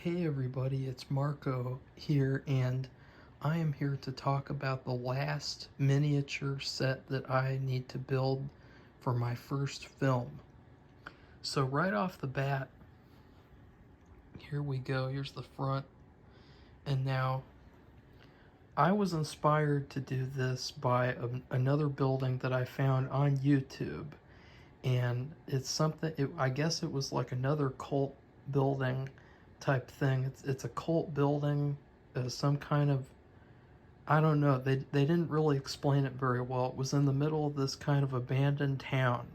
Hey everybody, it's Marco here, and I am here to talk about the last miniature set that I need to build for my first film. So right off the bat, here we go, here's the front, and now I was inspired to do this by another building that I found on YouTube, and it's something, I guess it was like another cult building type thing. It's a cult building, some kind of, I don't know. They didn't really explain it very well. It was in the middle of this kind of abandoned town,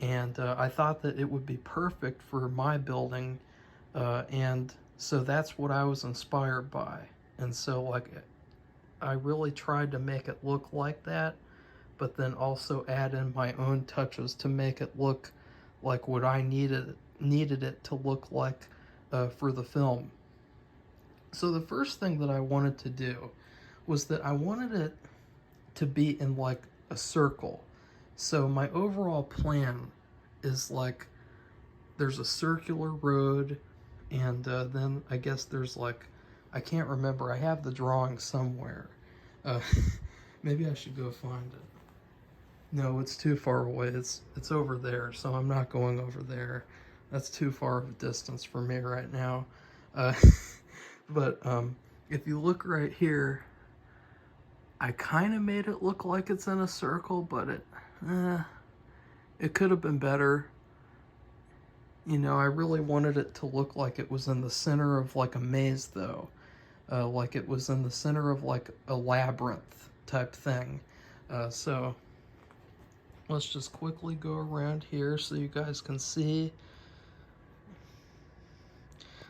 and I thought that it would be perfect for my building, and so that's what I was inspired by. And so like I really tried to make it look like that, but then also add in my own touches to make it look like what I needed it to look like for the film. So the first thing that I wanted to do was that I wanted it to be in like a circle. So my overall plan is like there's a circular road, and then I guess there's like, I can't remember. I have the drawing somewhere. Uh, maybe I should go find it. No, it's too far away. It's over there, so I'm not going over there. That's too far of a distance for me right now. Uh, but if you look right here, I kind of made it look like it's in a circle, but it could have been better. You know, I really wanted it to look like it was in the center of like a maze, though. Like it was in the center of like a labyrinth type thing. So let's just quickly go around here so you guys can see.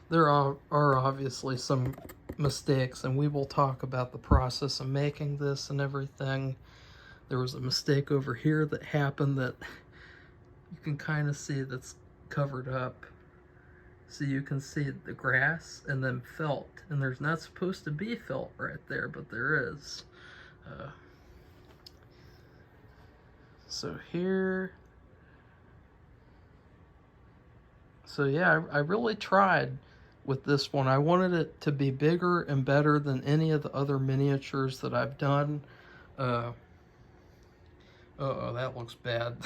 There are obviously some mistakes, and we will talk about the process of making this and everything. There was a mistake over here that happened that you can kind of see that's covered up. So you can see the grass and then felt, and there's not supposed to be felt right there, but there is. So here, so yeah, I really tried with this one. I wanted it to be bigger and better than any of the other miniatures that I've done. Uh-oh, that looks bad.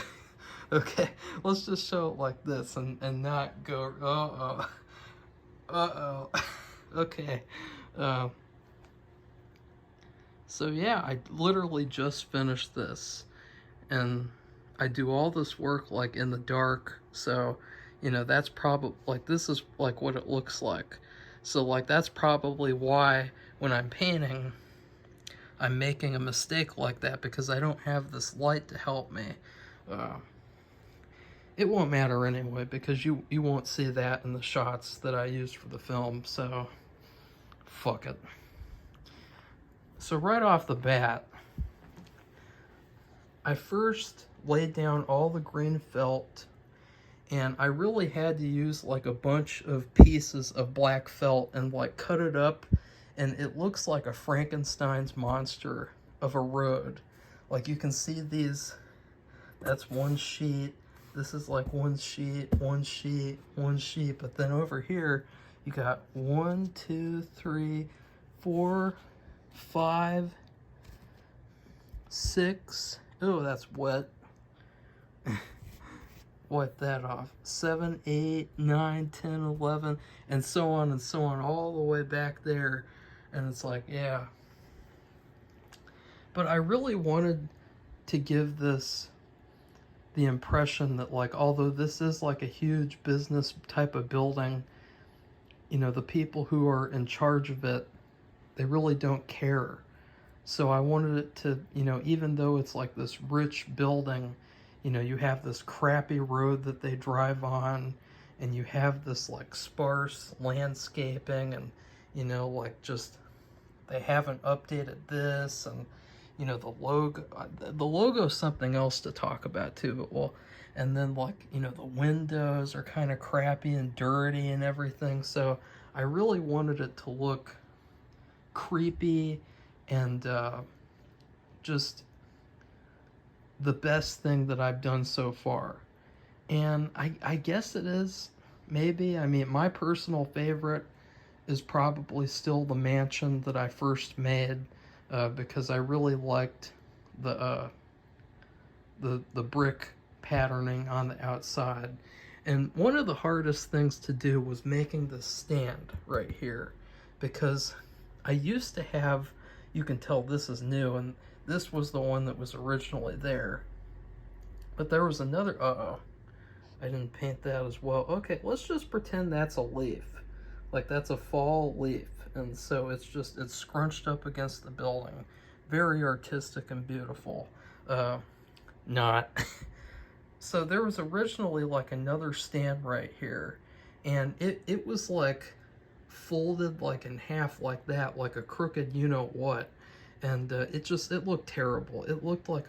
Okay, let's just show it like this and not go, uh-oh. Uh-oh. Okay. So yeah, I literally just finished this, and I do all this work like in the dark, so you know that's probably like, this is like what it looks like. So like that's probably why when I'm painting I'm making a mistake like that, because I don't have this light to help me. It won't matter anyway, because you won't see that in the shots that I used for the film, so fuck it. So right off the bat, I first laid down all the green felt, and I really had to use like a bunch of pieces of black felt and like cut it up, and it looks like a Frankenstein's monster of a road. Like you can see these, that's one sheet, this is like one sheet, one sheet, one sheet, but then over here you got 1, 2, 3, 4, 5, 6. Oh, that's wet. Wipe that off. 7, 8, 9, 10, 11, and so on, all the way back there. And it's like, yeah. But I really wanted to give this the impression that, like, although this is like a huge business type of building, you know, the people who are in charge of it, they really don't care. So I wanted it to, you know, even though it's like this rich building, you know, you have this crappy road that they drive on, and you have this like sparse landscaping, and, you know, like just, they haven't updated this, and, you know, the logo is something else to talk about too, but well, and then like, you know, the windows are kind of crappy and dirty and everything, so I really wanted it to look creepy and just the best thing that I've done so far. And I guess it is, maybe, I mean, my personal favorite is probably still the mansion that I first made, because I really liked the the brick patterning on the outside. And one of the hardest things to do was making this stand right here, because I used to have, you can tell this is new, and this was the one that was originally there. But there was another, I didn't paint that as well. Okay, let's just pretend that's a leaf. Like that's a fall leaf. And so it's scrunched up against the building. Very artistic and beautiful. Not. So there was originally like another stand right here. And it was like folded like in half like that, like a crooked you-know-what. And it looked terrible. It looked like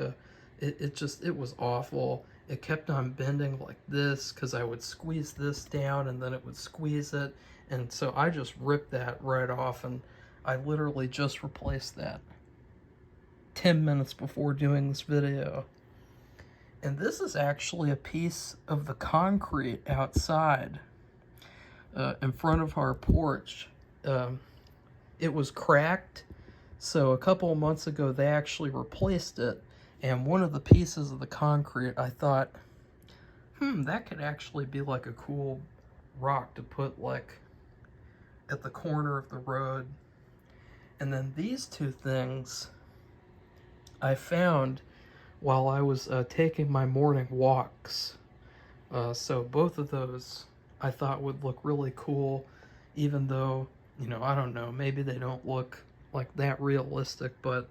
it was awful. It kept on bending like this because I would squeeze this down and then it would squeeze it. And so I just ripped that right off, and I literally just replaced that 10 minutes before doing this video. And this is actually a piece of the concrete outside in front of our porch. It was cracked, so a couple of months ago they actually replaced it. And one of the pieces of the concrete, I thought, that could actually be like a cool rock to put like at the corner of the road. And then these two things I found while I was taking my morning walks. So both of those I thought would look really cool, even though, I don't know, maybe they don't look like that realistic, but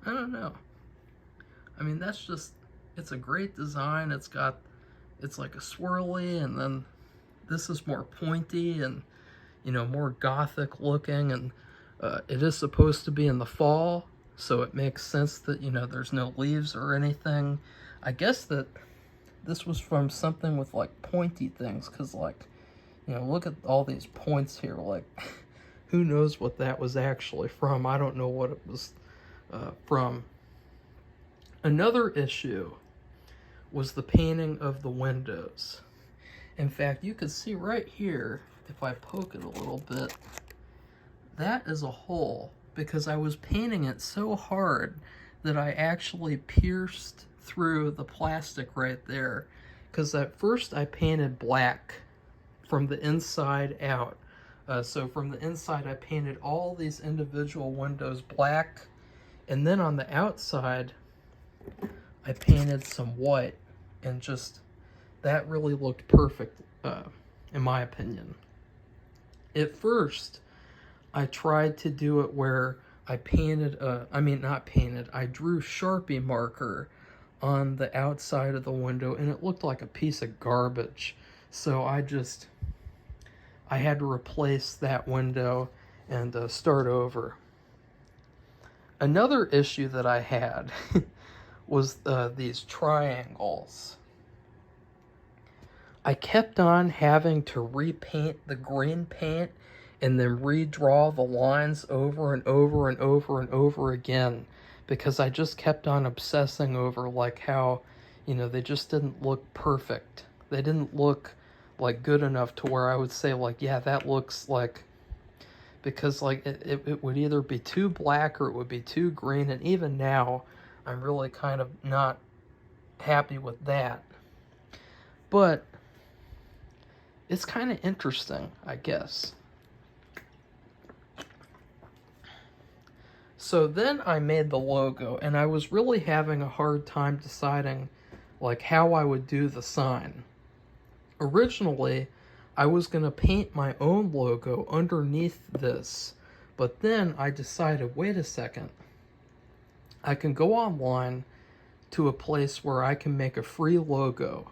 I don't know. I mean, it's a great design. It's like a swirly, and then this is more pointy and, more gothic looking, and it is supposed to be in the fall, so it makes sense that, there's no leaves or anything. I guess that this was from something with, like, pointy things, because, like, look at all these points here, like, who knows what that was actually from. I don't know what it was from. Another issue was the painting of the windows. In fact, you can see right here, if I poke it a little bit, that is a hole, because I was painting it so hard that I actually pierced through the plastic right there. Because at first I painted black from the inside out. So from the inside I painted all these individual windows black, and then on the outside I painted some white, and just that really looked perfect, in my opinion. At first, I tried to do it where I painted, I drew Sharpie marker on the outside of the window, and it looked like a piece of garbage. So I had to replace that window and start over. Another issue that I had was these triangles. I kept on having to repaint the green paint and then redraw the lines over and over and over and over again, because I just kept on obsessing over like how, they just didn't look perfect. They didn't look like good enough to where I would say like, yeah, that looks like, because like it would either be too black or it would be too green. And even now I'm really kind of not happy with that. But it's kind of interesting, I guess. So then I made the logo, and I was really having a hard time deciding like how I would do the sign. Originally, I was going to paint my own logo underneath this, but then I decided, wait a second, I can go online to a place where I can make a free logo,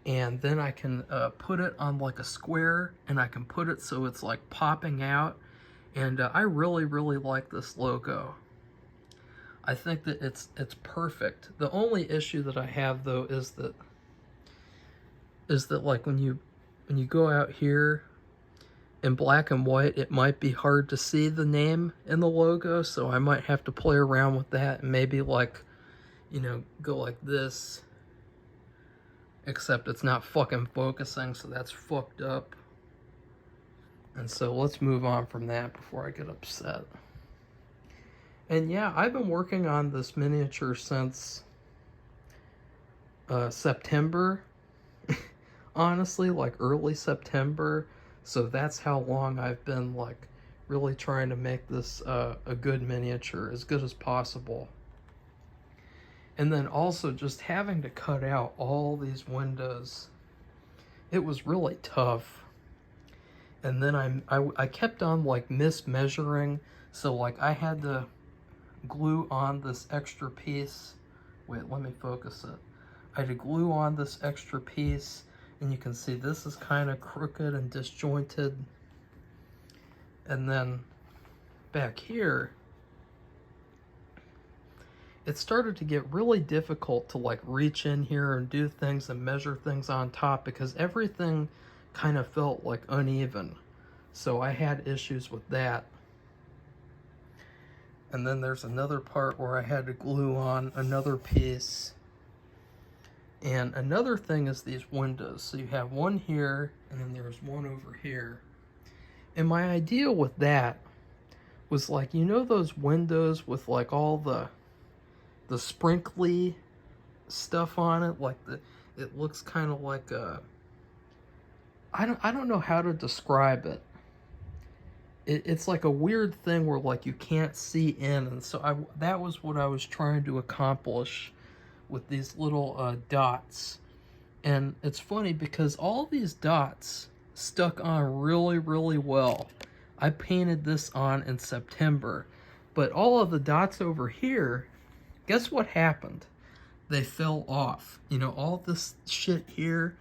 and then I can put it on like a square, and I can put it so it's like popping out, and I really, really like this logo. I think that it's perfect. The only issue that I have though is that like when you go out here in black and white, it might be hard to see the name in the logo, so I might have to play around with that and maybe like, go like this, except it's not fucking focusing, so that's fucked up. And so let's move on from that before I get upset. And yeah, I've been working on this miniature since September. Honestly, like early September. So that's how long I've been like really trying to make this a good miniature, as good as possible. And then also just having to cut out all these windows, it was really tough. And then I kept on like mismeasuring, so like I had to glue on this extra piece. Wait, let me focus it. I had to glue on this extra piece, and you can see this is kind of crooked and disjointed. And then back here, it started to get really difficult to like reach in here and do things and measure things on top, because everything kind of felt like uneven. So I had issues with that. And then there's another part where I had to glue on another piece. And another thing is these windows. So you have one here, and then there's one over here. And my idea with that was like, you know those windows with like all the sprinkly stuff on it? Like it looks kind of like a, I don't know how to describe it. It's like a weird thing where like you can't see in, and so that was what I was trying to accomplish with these little dots. And it's funny because all these dots stuck on really, really well. I painted this on in September, but all of the dots over here, guess what happened? They fell off. You know, all this shit here,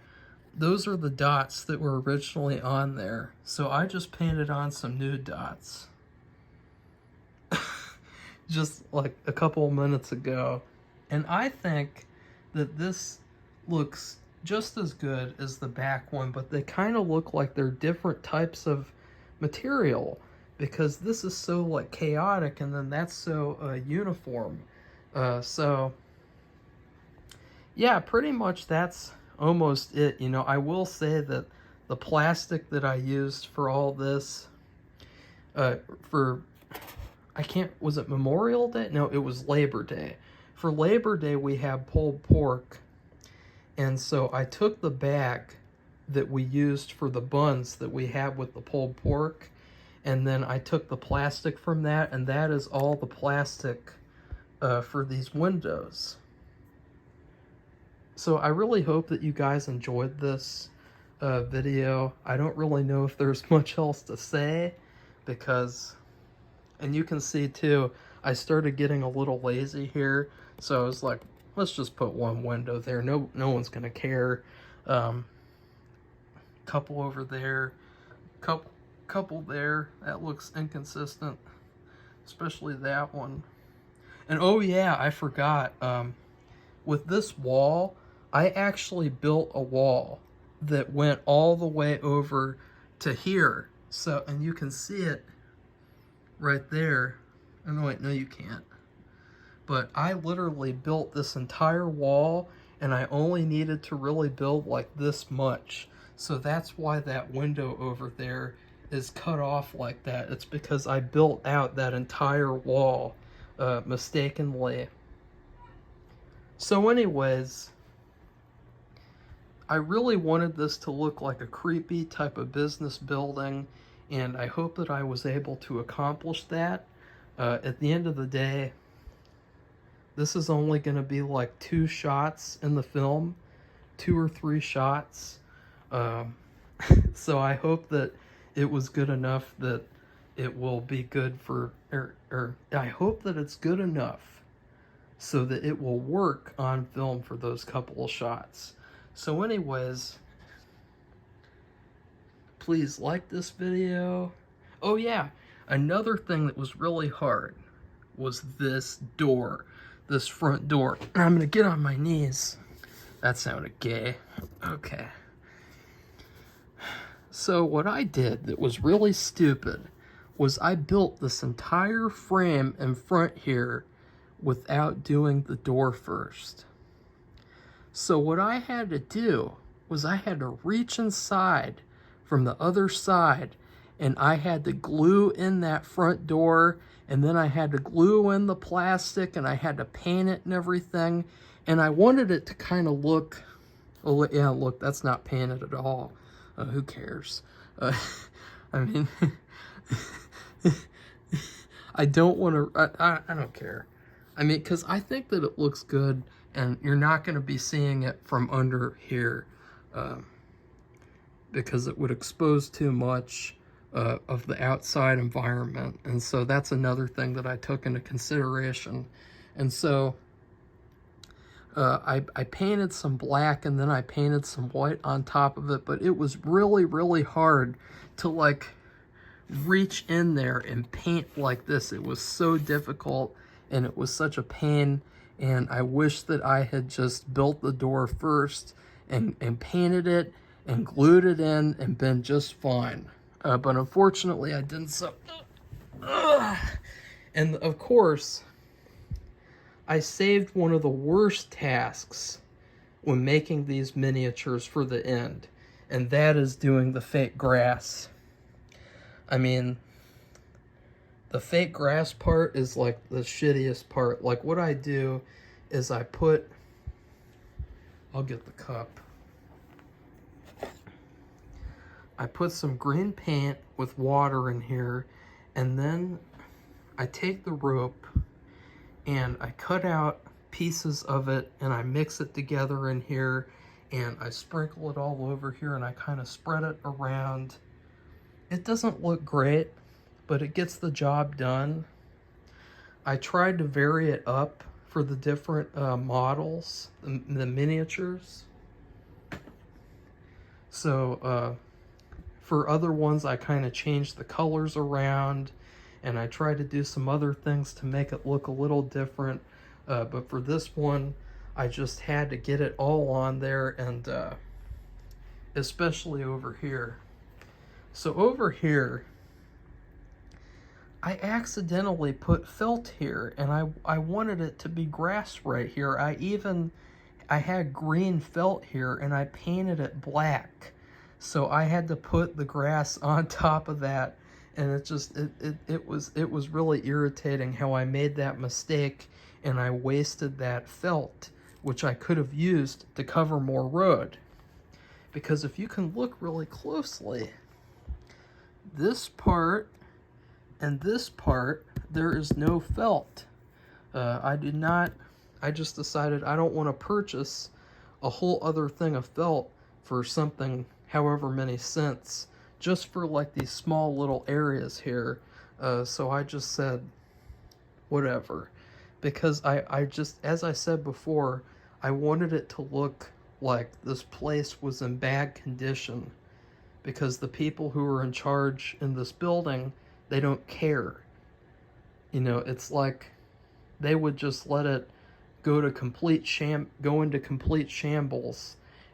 those are the dots that were originally on there. So I just painted on some new dots. Just like a couple of minutes ago. And I think that this looks just as good as the back one, but they kind of look like they're different types of material, because this is so like chaotic and then that's so uniform. So yeah, pretty much that's almost it. You know, I will say that the plastic that I used for all this, was it Memorial Day? No, it was Labor Day. For Labor Day, we have pulled pork. And so I took the bag that we used for the buns that we have with the pulled pork, and then I took the plastic from that, and that is all the plastic for these windows. So I really hope that you guys enjoyed this video. I don't really know if there's much else to say, because, and you can see too, I started getting a little lazy here, so I was like, let's just put one window there. No one's gonna care. Couple over there, couple there. That looks inconsistent, especially that one. And oh yeah, I forgot. With this wall, I actually built a wall that went all the way over to here. So, and you can see it right there. Oh no, wait, no you can't. But I literally built this entire wall, and I only needed to really build like this much. So that's why that window over there is cut off like that. It's because I built out that entire wall mistakenly. So anyways, I really wanted this to look like a creepy type of business building, and I hope that I was able to accomplish that. At the end of the day, this is only going to be like 2 shots in the film, 2 or 3 shots. So I hope that it was good enough that it will be good for, or I hope that it's good enough so that it will work on film for those couple of shots. So anyways, please like this video. Oh yeah, another thing that was really hard was this door, this front door. I'm gonna get on my knees. That sounded gay. Okay. So what I did that was really stupid was I built this entire frame in front here without doing the door first. So what I had to do was I had to reach inside from the other side and I had to glue in that front door, and then I had to glue in the plastic, and I had to paint it and everything. And I wanted it to kind of look, oh yeah, look, that's not painted at all. Who cares? I mean, I don't want to, I don't care. I mean, because I think that it looks good, and you're not going to be seeing it from under here because it would expose too much of the outside environment. And so that's another thing that I took into consideration. And so I painted some black, and then I painted some white on top of it, but it was really, really hard to like reach in there and paint like this. It was so difficult, and it was such a pain, and I wish that I had just built the door first and painted it and glued it in and been just fine. But unfortunately I didn't. So and of course I saved one of the worst tasks when making these miniatures for the end, and that is doing the fake grass. I mean, the fake grass part is like the shittiest part. Like, what I do is I'll get the cup. I put some green paint with water in here, and then I take the rope and I cut out pieces of it, and I mix it together in here, and I sprinkle it all over here, and I kind of spread it around. It doesn't look great, but it gets the job done. I tried to vary it up for the different models, the miniatures. So for other ones, I kind of changed the colors around, and I tried to do some other things to make it look a little different. But for this one, I just had to get it all on there, and especially over here. So over here, I accidentally put felt here, and I wanted it to be grass right here. I had green felt here, and I painted it black. So I had to put the grass on top of that, and it was really irritating how I made that mistake, and I wasted that felt, which I could have used to cover more road. Because if you can look really closely, this part and this part, there is no felt. I just decided I don't want to purchase a whole other thing of felt for something however many cents just for like these small little areas here. So I just said whatever, because I just, as I said before, I wanted it to look like this place was in bad condition, because the people who are in charge in this building, they don't care. You know, it's like they would just let it go into complete shambles,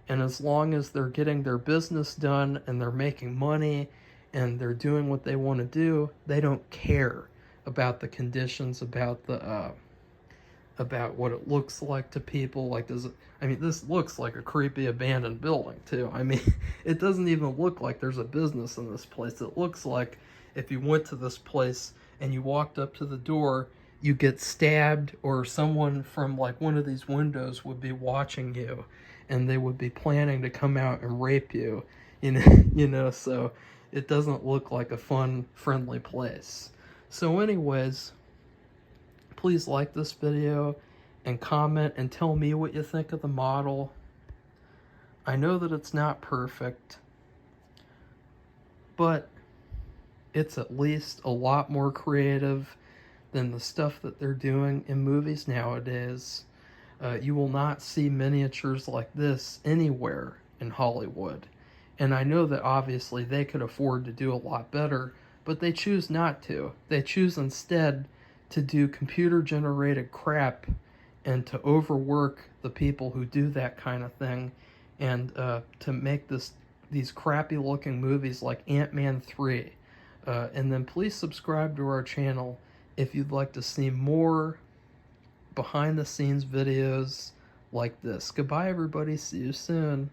and as long as they're getting their business done and they're making money and they're doing what they want to do, they don't care about the conditions, about the about what it looks like to people. Like, I mean, this looks like a creepy abandoned building too. I mean, it doesn't even look like there's a business in this place. It looks like if you went to this place and you walked up to the door, you get stabbed, or someone from like one of these windows would be watching you, and they would be planning to come out and rape you. You know, so it doesn't look like a fun, friendly place. So anyways, please like this video and comment and tell me what you think of the model. I know that it's not perfect, but it's at least a lot more creative than the stuff that they're doing in movies nowadays. You will not see miniatures like this anywhere in Hollywood. And I know that obviously they could afford to do a lot better, but they choose not to. They choose instead to do computer-generated crap and to overwork the people who do that kind of thing, and to make these crappy-looking movies like Ant-Man 3. And then please subscribe to our channel if you'd like to see more behind-the-scenes videos like this. Goodbye, everybody. See you soon.